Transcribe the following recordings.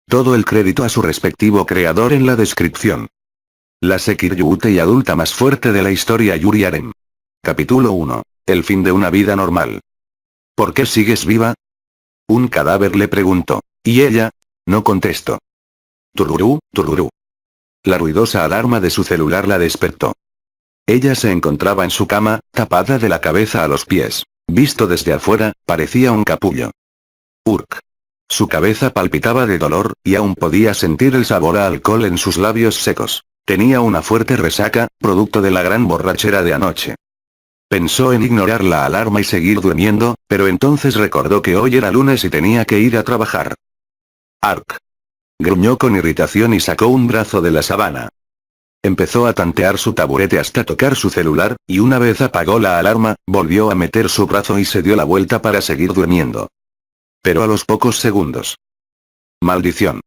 Todo el crédito a su respectivo creador en la descripción. La Sekiryuutei adulta más fuerte de la historia Yuri Harem. Capítulo 1. El fin de una vida normal. ¿Por qué sigues viva? Un cadáver le preguntó. ¿Y ella? No contestó. Tururú, tururú. La ruidosa alarma de su celular la despertó. Ella se encontraba en su cama, tapada de la cabeza a los pies. Visto desde afuera, parecía un capullo. Urk. Su cabeza palpitaba de dolor, y aún podía sentir el sabor a alcohol en sus labios secos. Tenía una fuerte resaca, producto de la gran borrachera de anoche. Pensó en ignorar la alarma y seguir durmiendo, pero entonces recordó que hoy era lunes y tenía que ir a trabajar. Ark. Gruñó con irritación y sacó un brazo de la sábana. Empezó a tantear su taburete hasta tocar su celular, y una vez apagó la alarma, volvió a meter su brazo y se dio la vuelta para seguir durmiendo. Pero a los pocos segundos. Maldición.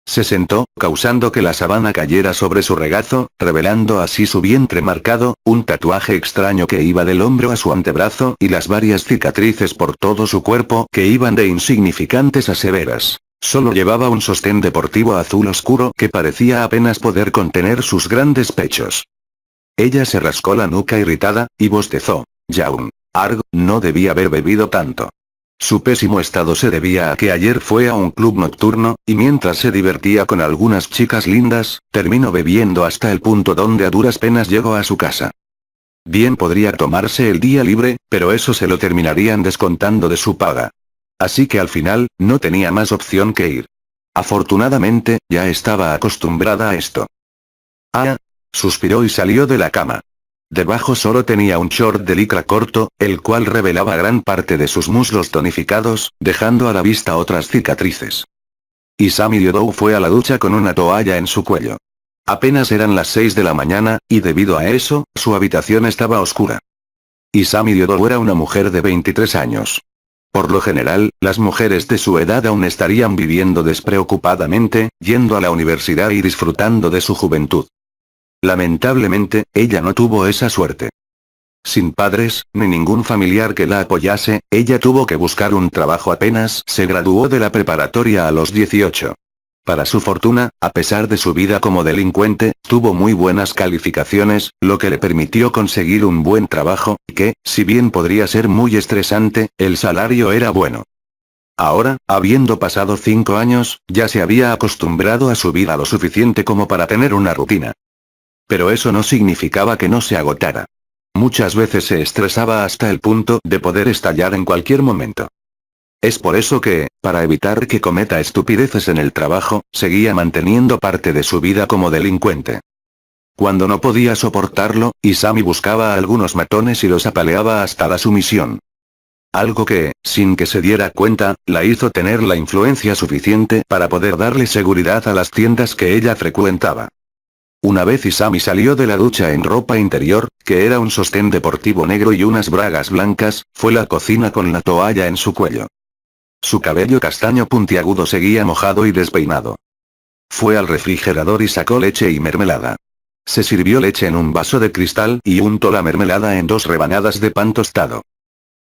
Se sentó, causando que la sábana cayera sobre su regazo, revelando así su vientre marcado, un tatuaje extraño que iba del hombro a su antebrazo y las varias cicatrices por todo su cuerpo que iban de insignificantes a severas. Solo llevaba un sostén deportivo azul oscuro que parecía apenas poder contener sus grandes pechos. Ella se rascó la nuca irritada, y bostezó. Yaun. Arg, no debía haber bebido tanto. Su pésimo estado se debía a que ayer fue a un club nocturno, y mientras se divertía con algunas chicas lindas, terminó bebiendo hasta el punto donde a duras penas llegó a su casa. Bien podría tomarse el día libre, pero eso se lo terminarían descontando de su paga. Así que al final, no tenía más opción que ir. Afortunadamente, ya estaba acostumbrada a esto. Ah, suspiró y salió de la cama. Debajo solo tenía un short de licra corto, el cual revelaba gran parte de sus muslos tonificados, dejando a la vista otras cicatrices. Isami Yodou fue a la ducha con una toalla en su cuello. Apenas eran las 6 de la mañana, y debido a eso, su habitación estaba oscura. Isami Yodou era una mujer de 23 años. Por lo general, las mujeres de su edad aún estarían viviendo despreocupadamente, yendo a la universidad y disfrutando de su juventud. Lamentablemente, ella no tuvo esa suerte. Sin padres, ni ningún familiar que la apoyase, ella tuvo que buscar un trabajo apenas se graduó de la preparatoria a los 18. Para su fortuna, a pesar de su vida como delincuente, tuvo muy buenas calificaciones, lo que le permitió conseguir un buen trabajo, que, si bien podría ser muy estresante, el salario era bueno. Ahora, habiendo pasado 5 años, ya se había acostumbrado a su vida lo suficiente como para tener una rutina. Pero eso no significaba que no se agotara. Muchas veces se estresaba hasta el punto de poder estallar en cualquier momento. Es por eso que, para evitar que cometa estupideces en el trabajo, seguía manteniendo parte de su vida como delincuente. Cuando no podía soportarlo, Isami buscaba a algunos matones y los apaleaba hasta la sumisión. Algo que, sin que se diera cuenta, la hizo tener la influencia suficiente para poder darle seguridad a las tiendas que ella frecuentaba. Una vez Isami salió de la ducha en ropa interior, que era un sostén deportivo negro y unas bragas blancas, fue a la cocina con la toalla en su cuello. Su cabello castaño puntiagudo seguía mojado y despeinado. Fue al refrigerador y sacó leche y mermelada. Se sirvió leche en un vaso de cristal y untó la mermelada en 2 rebanadas de pan tostado.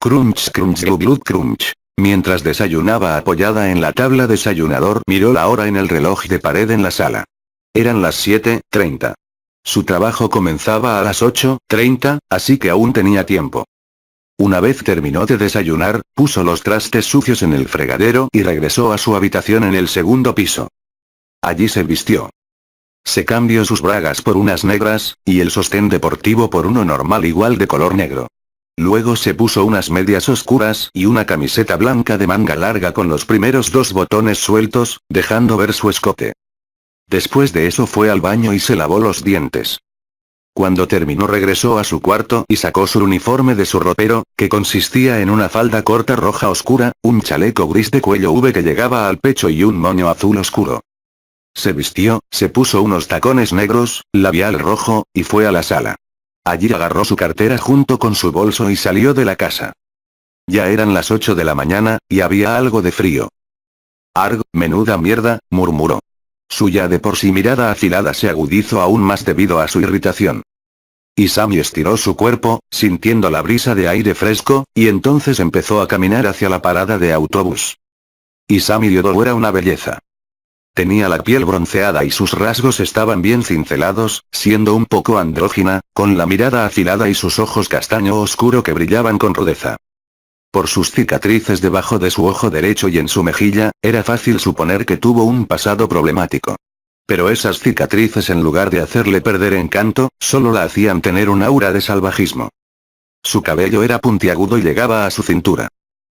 Crunch crunch glut crunch. Mientras desayunaba apoyada en la tabla desayunador, miró la hora en el reloj de pared en la sala. Eran las 7:30. Su trabajo comenzaba a las 8:30, así que aún tenía tiempo. Una vez terminó de desayunar, puso los trastes sucios en el fregadero y regresó a su habitación en el segundo piso. Allí se vistió. Se cambió sus bragas por unas negras, y el sostén deportivo por uno normal igual de color negro. Luego se puso unas medias oscuras y una camiseta blanca de manga larga con los primeros 2 botones sueltos, dejando ver su escote. Después de eso fue al baño y se lavó los dientes. Cuando terminó regresó a su cuarto y sacó su uniforme de su ropero, que consistía en una falda corta roja oscura, un chaleco gris de cuello V que llegaba al pecho y un moño azul oscuro. Se vistió, se puso unos tacones negros, labial rojo, y fue a la sala. Allí agarró su cartera junto con su bolso y salió de la casa. Ya eran las 8 de la mañana, y había algo de frío. Arg, menuda mierda, murmuró. Su ya de por sí mirada afilada se agudizó aún más debido a su irritación. Isami estiró su cuerpo, sintiendo la brisa de aire fresco, y entonces empezó a caminar hacia la parada de autobús. Isami Yodou era una belleza. Tenía la piel bronceada y sus rasgos estaban bien cincelados, siendo un poco andrógina, con la mirada afilada y sus ojos castaño oscuro que brillaban con rudeza. Por sus cicatrices debajo de su ojo derecho y en su mejilla, era fácil suponer que tuvo un pasado problemático. Pero esas cicatrices, en lugar de hacerle perder encanto, solo la hacían tener un aura de salvajismo. Su cabello era puntiagudo y llegaba a su cintura.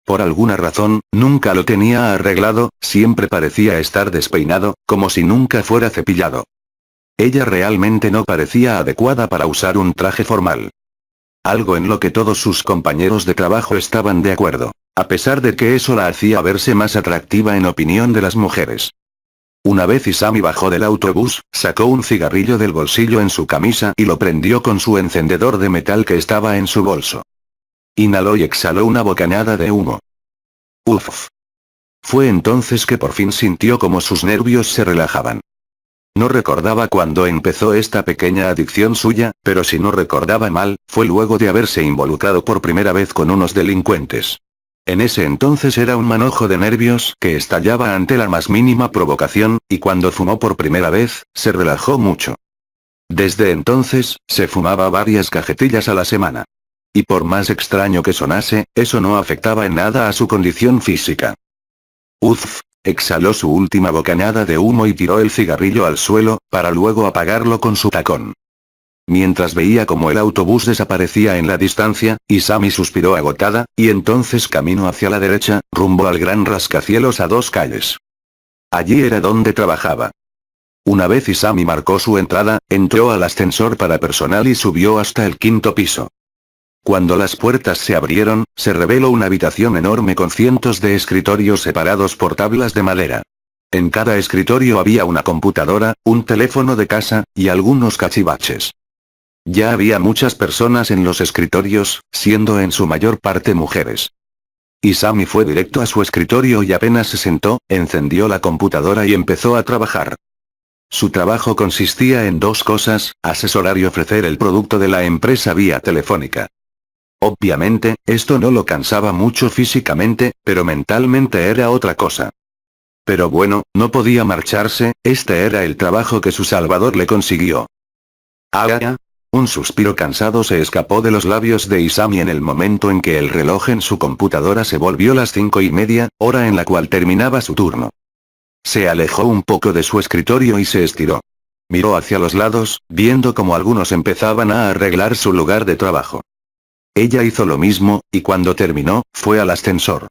Por alguna razón, nunca lo tenía arreglado, siempre parecía estar despeinado, como si nunca fuera cepillado. Ella realmente no parecía adecuada para usar un traje formal. Algo en lo que todos sus compañeros de trabajo estaban de acuerdo, a pesar de que eso la hacía verse más atractiva en opinión de las mujeres. Una vez Isami bajó del autobús, sacó un cigarrillo del bolsillo en su camisa y lo prendió con su encendedor de metal que estaba en su bolso. Inhaló y exhaló una bocanada de humo. Uf. Fue entonces que por fin sintió como sus nervios se relajaban. No recordaba cuándo empezó esta pequeña adicción suya, pero si no recordaba mal, fue luego de haberse involucrado por primera vez con unos delincuentes. En ese entonces era un manojo de nervios que estallaba ante la más mínima provocación, y cuando fumó por primera vez, se relajó mucho. Desde entonces, se fumaba varias cajetillas a la semana. Y por más extraño que sonase, eso no afectaba en nada a su condición física. Uf, exhaló su última bocanada de humo y tiró el cigarrillo al suelo, para luego apagarlo con su tacón. Mientras veía cómo el autobús desaparecía en la distancia, Isami suspiró agotada, y entonces caminó hacia la derecha, rumbo al gran rascacielos a 2 calles. Allí era donde trabajaba. Una vez Isami marcó su entrada, entró al ascensor para personal y subió hasta el 5.º piso. Cuando las puertas se abrieron, se reveló una habitación enorme con cientos de escritorios separados por tablas de madera. En cada escritorio había una computadora, un teléfono de casa, y algunos cachivaches. Ya había muchas personas en los escritorios, siendo en su mayor parte mujeres. Isami fue directo a su escritorio y apenas se sentó, encendió la computadora y empezó a trabajar. Su trabajo consistía en 2 cosas, asesorar y ofrecer el producto de la empresa vía telefónica. Obviamente, esto no lo cansaba mucho físicamente, pero mentalmente era otra cosa. Pero bueno, no podía marcharse, este era el trabajo que su salvador le consiguió. ¡Ah! Un suspiro cansado se escapó de los labios de Isami en el momento en que el reloj en su computadora se volvió las 5:30, hora en la cual terminaba su turno. Se alejó un poco de su escritorio y se estiró. Miró hacia los lados, viendo cómo algunos empezaban a arreglar su lugar de trabajo. Ella hizo lo mismo, y cuando terminó, fue al ascensor.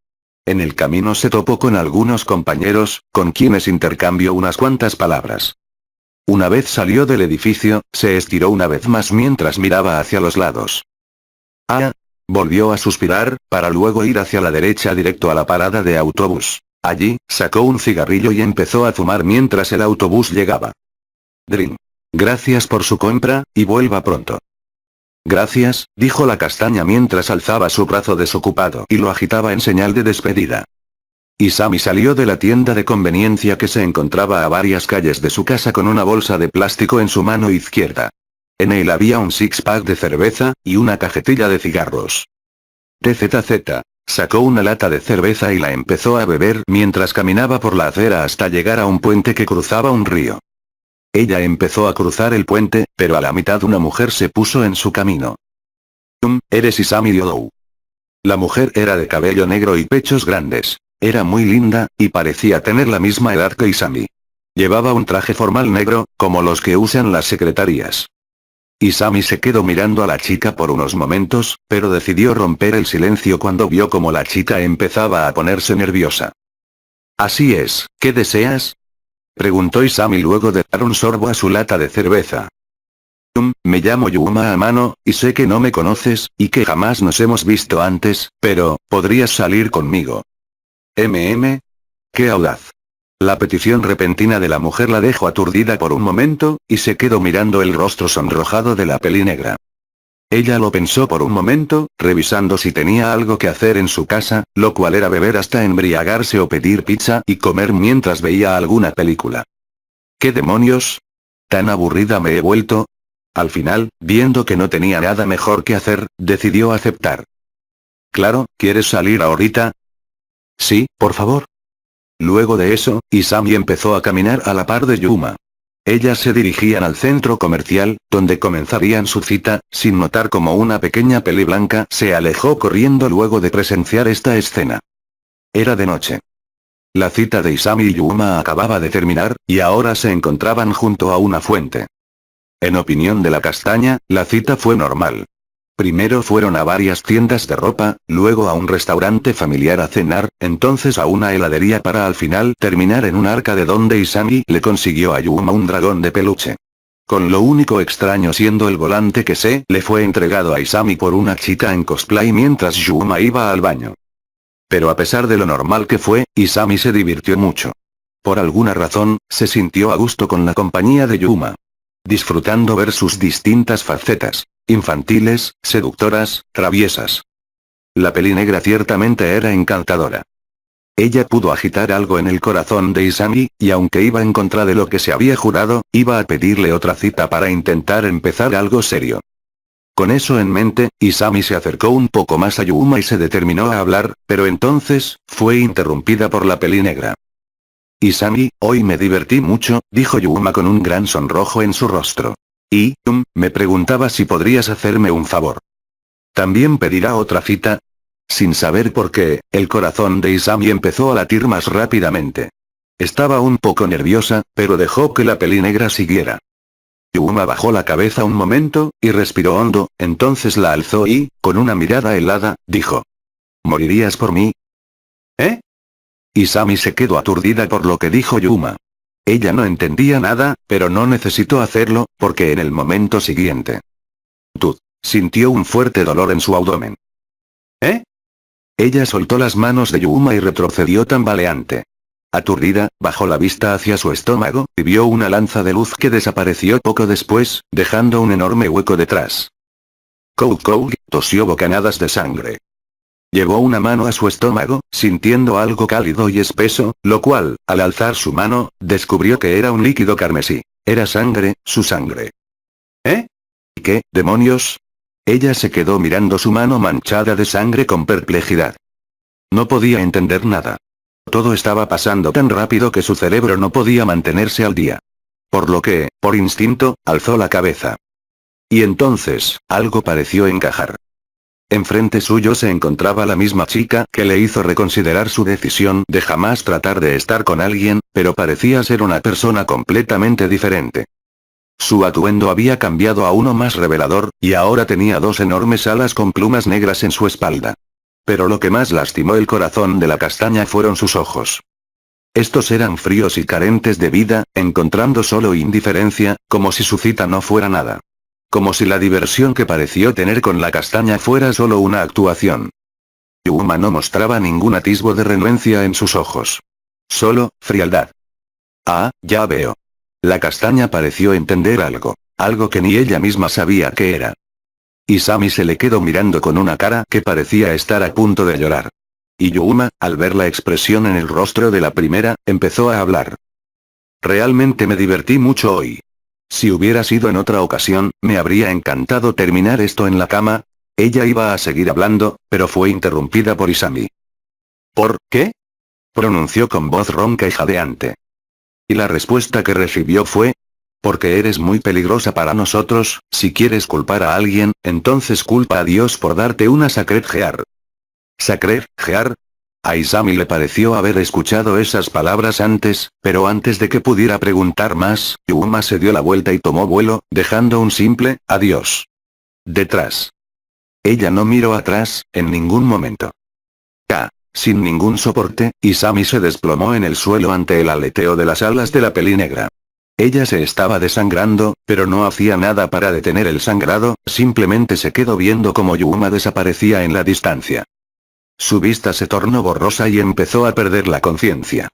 En el camino se topó con algunos compañeros, con quienes intercambió unas cuantas palabras. Una vez salió del edificio, se estiró una vez más mientras miraba hacia los lados. ¡Ah! Volvió a suspirar, para luego ir hacia la derecha directo a la parada de autobús. Allí, sacó un cigarrillo y empezó a fumar mientras el autobús llegaba. Dream. Gracias por su compra, y vuelva pronto. Gracias, dijo la castaña mientras alzaba su brazo desocupado y lo agitaba en señal de despedida. Isami salió de la tienda de conveniencia que se encontraba a varias calles de su casa con una bolsa de plástico en su mano izquierda. En él había un six-pack de cerveza, y una cajetilla de cigarros. TZZ. Sacó una lata de cerveza y la empezó a beber mientras caminaba por la acera hasta llegar a un puente que cruzaba un río. Ella empezó a cruzar el puente, pero a la mitad una mujer se puso en su camino. Eres Isami Odou. La mujer era de cabello negro y pechos grandes. Era muy linda, y parecía tener la misma edad que Isami. Llevaba un traje formal negro, como los que usan las secretarias. Isami se quedó mirando a la chica por unos momentos, pero decidió romper el silencio cuando vio cómo la chica empezaba a ponerse nerviosa. Así es, ¿qué deseas?, preguntó Isami luego de dar un sorbo a su lata de cerveza. Me llamo Yuma Amano, y sé que no me conoces, y que jamás nos hemos visto antes, pero, ¿podrías salir conmigo? ¡Qué audaz! La petición repentina de la mujer la dejó aturdida por un momento, y se quedó mirando el rostro sonrojado de la pelinegra. Ella lo pensó por un momento, revisando si tenía algo que hacer en su casa, lo cual era beber hasta embriagarse o pedir pizza y comer mientras veía alguna película. ¿Qué demonios? ¿Tan aburrida me he vuelto? Al final, viendo que no tenía nada mejor que hacer, decidió aceptar. Claro, ¿quieres salir ahorita? Sí, por favor. Luego de eso, Isami empezó a caminar a la par de Yuma. Ellas se dirigían al centro comercial, donde comenzarían su cita, sin notar cómo una pequeña peli blanca se alejó corriendo luego de presenciar esta escena. Era de noche. La cita de Isami y Yuma acababa de terminar, y ahora se encontraban junto a una fuente. En opinión de la castaña, la cita fue normal. Primero fueron a varias tiendas de ropa, luego a un restaurante familiar a cenar, entonces a una heladería para al final terminar en un arcade donde Isami le consiguió a Yuma un dragón de peluche. Con lo único extraño siendo el volante que se le fue entregado a Isami por una chica en cosplay mientras Yuma iba al baño. Pero a pesar de lo normal que fue, Isami se divirtió mucho. Por alguna razón, se sintió a gusto con la compañía de Yuma. Disfrutando ver sus distintas facetas. Infantiles, seductoras, traviesas. La peli negra ciertamente era encantadora. Ella pudo agitar algo en el corazón de Isami, y aunque iba en contra de lo que se había jurado, iba a pedirle otra cita para intentar empezar algo serio. Con eso en mente, Isami se acercó un poco más a Yuma y se determinó a hablar, pero entonces, fue interrumpida por la peli negra. Isami, hoy me divertí mucho, dijo Yuma con un gran sonrojo en su rostro. Y, me preguntaba si podrías hacerme un favor. ¿También pedirá otra cita? Sin saber por qué, el corazón de Isami empezó a latir más rápidamente. Estaba un poco nerviosa, pero dejó que la peli negra siguiera. Yuma bajó la cabeza un momento, y respiró hondo, entonces la alzó y, con una mirada helada, dijo. ¿Morirías por mí? ¿Eh? Isami se quedó aturdida por lo que dijo Yuma. Ella no entendía nada, pero no necesitó hacerlo, porque en el momento siguiente. Sintió un fuerte dolor en su abdomen. ¿Eh? Ella soltó las manos de Yuma y retrocedió tambaleante. Aturdida, bajó la vista hacia su estómago, y vio una lanza de luz que desapareció poco después, dejando un enorme hueco detrás. Kou, tosió bocanadas de sangre. Llevó una mano a su estómago, sintiendo algo cálido y espeso, lo cual, al alzar su mano, descubrió que era un líquido carmesí. Era sangre, su sangre. ¿Eh? ¿Qué, demonios? Ella se quedó mirando su mano manchada de sangre con perplejidad. No podía entender nada. Todo estaba pasando tan rápido que su cerebro no podía mantenerse al día. Por lo que, por instinto, alzó la cabeza. Y entonces, algo pareció encajar. Enfrente suyo se encontraba la misma chica que le hizo reconsiderar su decisión de jamás tratar de estar con alguien, pero parecía ser una persona completamente diferente. Su atuendo había cambiado a uno más revelador, y ahora tenía dos enormes alas con plumas negras en su espalda. Pero lo que más lastimó el corazón de la castaña fueron sus ojos. Estos eran fríos y carentes de vida, encontrando solo indiferencia, como si su cita no fuera nada. Como si la diversión que pareció tener con la castaña fuera solo una actuación. Yuma no mostraba ningún atisbo de renuencia en sus ojos. Solo, frialdad. Ah, ya veo. La castaña pareció entender algo. Algo que ni ella misma sabía qué era. Isami se le quedó mirando con una cara que parecía estar a punto de llorar. Y Yuma, al ver la expresión en el rostro de la primera, empezó a hablar. Realmente me divertí mucho hoy. Si hubiera sido en otra ocasión, me habría encantado terminar esto en la cama. Ella iba a seguir hablando, pero fue interrumpida por Isami. ¿Por qué? Pronunció con voz ronca y jadeante. Y la respuesta que recibió fue, porque eres muy peligrosa para nosotros, si quieres culpar a alguien, entonces culpa a Dios por darte una Sacred Gear. ¿Sacred Gear? A Isami le pareció haber escuchado esas palabras antes, pero antes de que pudiera preguntar más, Yuma se dio la vuelta y tomó vuelo, dejando un simple, adiós. Detrás. Ella no miró atrás, en ningún momento. Sin ningún soporte, Isami se desplomó en el suelo ante el aleteo de las alas de la peli negra. Ella se estaba desangrando, pero no hacía nada para detener el sangrado, simplemente se quedó viendo cómo Yuma desaparecía en la distancia. Su vista se tornó borrosa y empezó a perder la conciencia.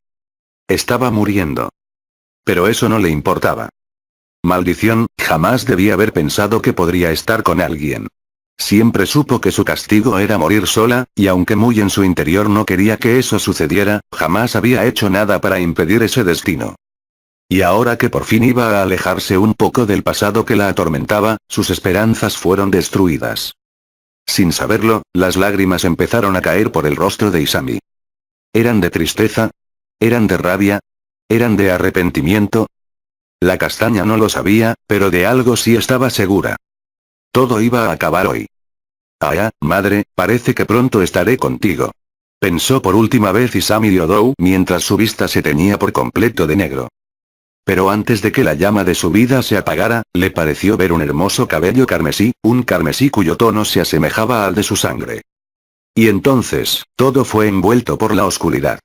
Estaba muriendo. Pero eso no le importaba. Maldición, jamás debía haber pensado que podría estar con alguien. Siempre supo que su castigo era morir sola, y aunque muy en su interior no quería que eso sucediera, jamás había hecho nada para impedir ese destino. Y ahora que por fin iba a alejarse un poco del pasado que la atormentaba, sus esperanzas fueron destruidas. Sin saberlo, las lágrimas empezaron a caer por el rostro de Isami. ¿Eran de tristeza? ¿Eran de rabia? ¿Eran de arrepentimiento? La castaña no lo sabía, pero de algo sí estaba segura. Todo iba a acabar hoy. Ah, madre, parece que pronto estaré contigo. Pensó por última vez Isami Ryodou mientras su vista se teñía por completo de negro. Pero antes de que la llama de su vida se apagara, le pareció ver un hermoso cabello carmesí, un carmesí cuyo tono se asemejaba al de su sangre. Y entonces, todo fue envuelto por la oscuridad.